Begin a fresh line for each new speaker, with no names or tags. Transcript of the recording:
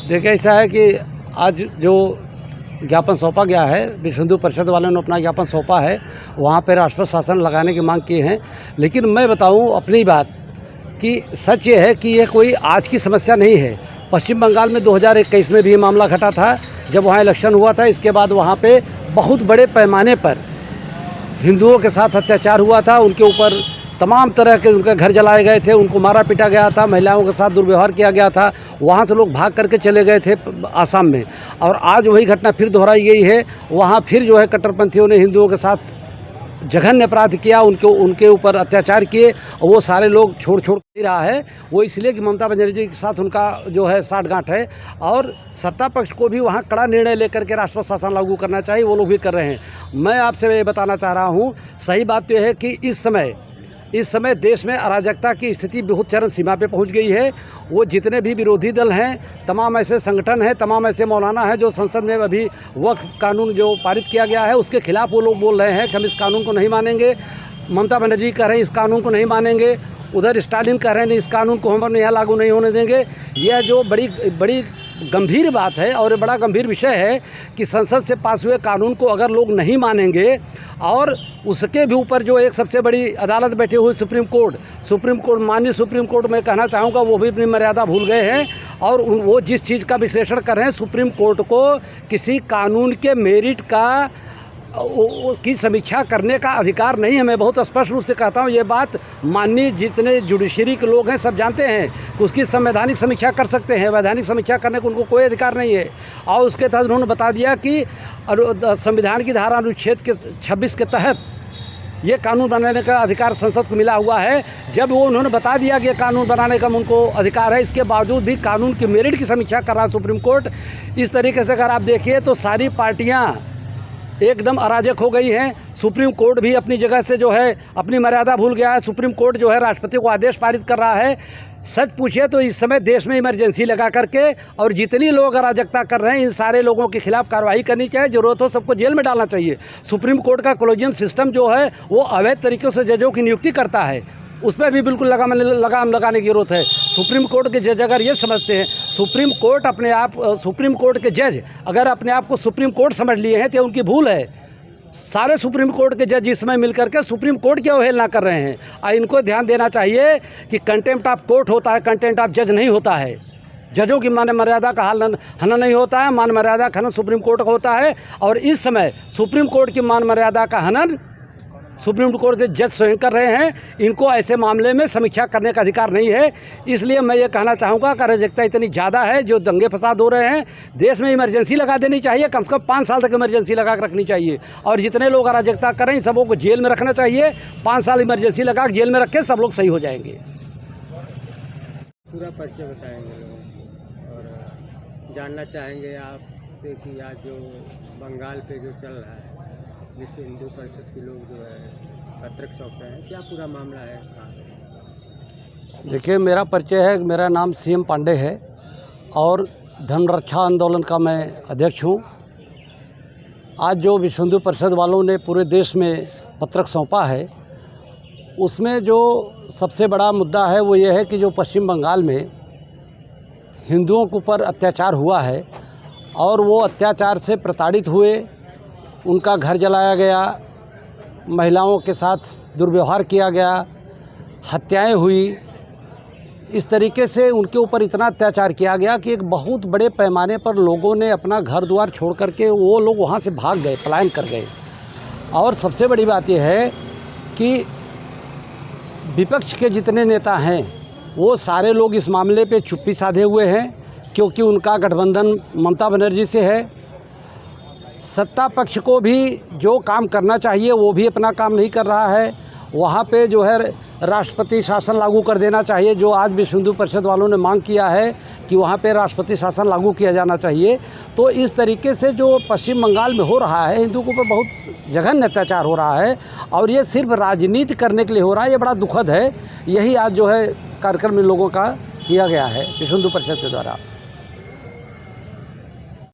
देखिए, ऐसा है कि आज जो ज्ञापन सौंपा गया है, विश्व हिंदू परिषद वालों ने अपना ज्ञापन सौंपा है, वहाँ पर राष्ट्रपति शासन लगाने की मांग की है। लेकिन मैं बताऊँ अपनी बात कि सच ये है कि ये कोई आज की समस्या नहीं है। पश्चिम बंगाल में 2021 में भी ये मामला घटा था, जब वहाँ इलेक्शन हुआ था। इसके बाद वहाँ पे बहुत बड़े पैमाने पर हिंदुओं के साथ अत्याचार हुआ था, उनके ऊपर तमाम तरह के उनके घर जलाए गए थे, उनको मारा पीटा गया था, महिलाओं के साथ दुर्व्यवहार किया गया था। वहाँ से लोग भाग करके चले गए थे आसाम में, और आज वही घटना फिर दोहराई गई है। वहाँ फिर जो है कट्टरपंथियों ने हिंदुओं के साथ जघन्य अपराध किया, उनके ऊपर अत्याचार किए, और वो सारे लोग छोड़ नहीं रहा है। वो इसलिए कि ममता बनर्जी के साथ उनका जो है साठगांठ है, और सत्ता पक्ष को भी वहाँ कड़ा निर्णय लेकर के राष्ट्रपति शासन लागू करना चाहिए। वो लोग भी कर रहे हैं। मैं आपसे ये बताना चाह रहा हूँ, सही बात तो यह है कि इस समय देश में अराजकता की स्थिति बहुत चरम सीमा पे पहुंच गई है। वो जितने भी विरोधी दल हैं, तमाम ऐसे संगठन हैं, तमाम ऐसे मौलाना हैं जो संसद में अभी वक्फ कानून जो पारित किया गया है उसके खिलाफ वो लोग बोल रहे हैं कि हम इस कानून को नहीं मानेंगे। ममता बनर्जी कह रहे हैं इस कानून को नहीं मानेंगे, उधर स्टालिन कह रहे हैं इस कानून को हम यहाँ लागू नहीं होने देंगे। यह जो बड़ी गंभीर बात है और बड़ा गंभीर विषय है कि संसद से पास हुए कानून को अगर लोग नहीं मानेंगे, और उसके भी ऊपर जो एक सबसे बड़ी अदालत बैठी हुई सुप्रीम कोर्ट, माननीय सुप्रीम कोर्ट में कहना चाहूँगा वो भी अपनी मर्यादा भूल गए हैं, और वो जिस चीज़ का विश्लेषण कर रहे हैं, सुप्रीम कोर्ट को किसी कानून के मेरिट की समीक्षा करने का अधिकार नहीं है। मैं बहुत स्पष्ट रूप से कहता हूँ, ये बात माननीय जितने जुडिशरी के लोग हैं सब जानते हैं कि उसकी संवैधानिक समीक्षा कर सकते हैं। वैधानिक समीक्षा करने को उनको कोई अधिकार नहीं है। और उसके तहत उन्होंने बता दिया कि संविधान की धारा अनुच्छेद के 26 के तहत ये कानून बनाने का अधिकार संसद को मिला हुआ है। जब वो उन्होंने बता दिया कि कानून बनाने का उनको अधिकार है, इसके बावजूद भी कानून की मेरिट की समीक्षा कर रहा है सुप्रीम कोर्ट। इस तरीके से अगर आप देखिए तो सारी पार्टियाँ एकदम अराजक हो गई हैं। सुप्रीम कोर्ट भी अपनी जगह से जो है अपनी मर्यादा भूल गया है। सुप्रीम कोर्ट जो है राष्ट्रपति को आदेश पारित कर रहा है। सच पूछिए तो इस समय देश में इमरजेंसी लगा करके, और जितनी लोग अराजकता कर रहे हैं, इन सारे लोगों के खिलाफ कार्रवाई करनी चाहिए। जरूरत हो सबको जेल में डालना चाहिए। सुप्रीम कोर्ट का कोलेजियम सिस्टम जो है वो अवैध तरीक़ों से जजों की नियुक्ति करता है, उस पर भी बिल्कुल लगाम लगाने की ज़रूरत है। सुप्रीम कोर्ट के जज अगर ये समझते हैं, सुप्रीम कोर्ट के जज अगर अपने आप को सुप्रीम कोर्ट समझ लिए हैं तो उनकी भूल है। सारे सुप्रीम कोर्ट के जज इस समय मिलकर के सुप्रीम कोर्ट की अवहेलना कर रहे हैं। और इनको ध्यान देना चाहिए कि कंटेम्प्ट ऑफ कोर्ट होता है, कंटेम्प्ट ऑफ जज नहीं होता है। जजों की मान मर्यादा का हनन नहीं होता है, मान मर्यादा का हनन सुप्रीम कोर्ट का होता है। और इस समय सुप्रीम कोर्ट की मान मर्यादा का हनन सुप्रीम कोर्ट के जज स्वयं कर रहे हैं। इनको ऐसे मामले में समीक्षा करने का अधिकार नहीं है। इसलिए मैं ये कहना चाहूँगा कि अराजकता इतनी ज़्यादा है, जो दंगे फसाद हो रहे हैं, देश में इमरजेंसी लगा देनी चाहिए। कम से कम 5 साल तक इमरजेंसी लगा कर रखनी चाहिए, और जितने लोग अराजकता कर रहे हैं सबों को जेल में रखना चाहिए। 5 साल इमरजेंसी लगा कर जेल में रखें, सब लोग सही हो जाएंगे।
पूरा परिचय बताएंगे और जानना चाहेंगे आपसे कि आज जो बंगाल पे जो चल रहा है, विश्व हिंदू परिषद के लोग जो है पत्रक सौंप रहे हैं, क्या पूरा मामला है?
देखिए, मेरा परिचय है, मेरा नाम CM पांडे है और धर्म रक्षा आंदोलन का मैं अध्यक्ष हूँ। आज जो विश्व हिंदू परिषद वालों ने पूरे देश में पत्रक सौंपा है, उसमें जो सबसे बड़ा मुद्दा है वो ये है कि जो पश्चिम बंगाल में हिंदुओं के ऊपर अत्याचार हुआ है, और वो अत्याचार से प्रताड़ित हुए, उनका घर जलाया गया, महिलाओं के साथ दुर्व्यवहार किया गया, हत्याएं हुई। इस तरीके से उनके ऊपर इतना अत्याचार किया गया कि एक बहुत बड़े पैमाने पर लोगों ने अपना घर द्वार छोड़ करके वो लोग वहाँ से भाग गए, पलायन कर गए। और सबसे बड़ी बात यह है कि विपक्ष के जितने नेता हैं वो सारे लोग इस मामले पे चुप्पी साधे हुए हैं, क्योंकि उनका गठबंधन ममता बनर्जी से है। सत्ता पक्ष को भी जो काम करना चाहिए वो भी अपना काम नहीं कर रहा है। वहाँ पे जो है राष्ट्रपति शासन लागू कर देना चाहिए, जो आज विश्व हिंदू परिषद वालों ने मांग किया है कि वहाँ पे राष्ट्रपति शासन लागू किया जाना चाहिए। तो इस तरीके से जो पश्चिम बंगाल में हो रहा है, हिंदुओं के ऊपर बहुत जघन्य अत्याचार हो रहा है, और ये सिर्फ राजनीति करने के लिए हो रहा है। ये बड़ा दुखद है। यही आज जो है कार्यक्रम इन लोगों का किया गया है विश्व हिंदू परिषद के द्वारा।